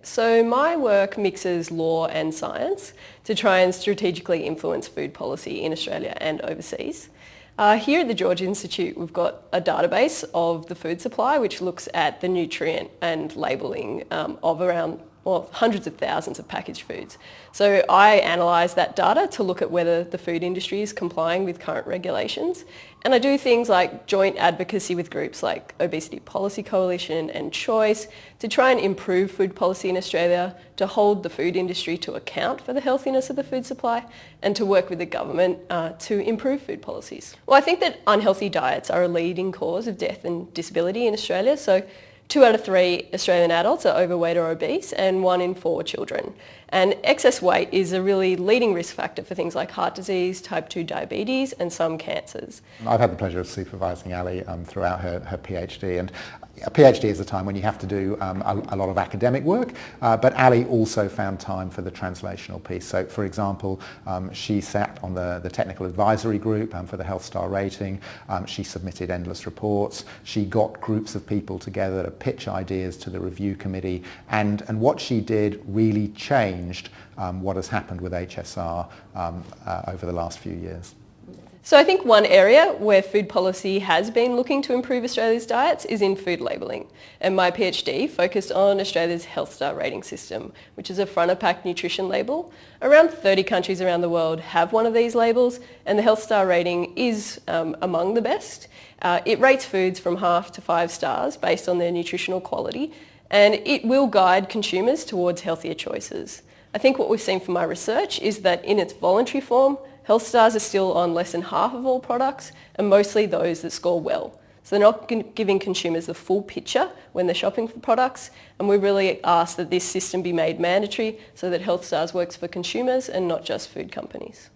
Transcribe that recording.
So my work mixes law and science to try and strategically influence food policy in Australia and overseas. Here at the George Institute, we've got a database of the food supply which looks at the nutrient and labelling of around hundreds of thousands of packaged foods. So I analyse that data to look at whether the food industry is complying with current regulations. And I do things like joint advocacy with groups like Obesity Policy Coalition and Choice to try and improve food policy in Australia, to hold the food industry to account for the healthiness of the food supply, and to work with the government to improve food policies. Well, I think that unhealthy diets are a leading cause of death and disability in Australia. So 2 out of 3 Australian adults are overweight or obese, and 1 in 4 children. And excess weight is a really leading risk factor for things like heart disease, type 2 diabetes, and some cancers. I've had the pleasure of supervising Ali throughout her PhD, and a PhD is a time when you have to do a lot of academic work, but Ali also found time for the translational piece. So, for example, she sat on the technical advisory group for the Health Star rating. She submitted endless reports. She got groups of people together to pitch ideas to the review committee, and what she did really changed what has happened with HSR over the last few years. So I think one area where food policy has been looking to improve Australia's diets is in food labelling. And my PhD focused on Australia's Health Star rating system, which is a front-of-pack nutrition label. Around 30 countries around the world have one of these labels, and the Health Star rating is among the best. It rates foods from 0.5 to 5 stars based on their nutritional quality, and it will guide consumers towards healthier choices. I think what we've seen from my research is that in its voluntary form, Health Stars are still on less than half of all products, and mostly those that score well. So they're not giving consumers the full picture when they're shopping for products, and we really ask that this system be made mandatory so that Health Stars works for consumers and not just food companies.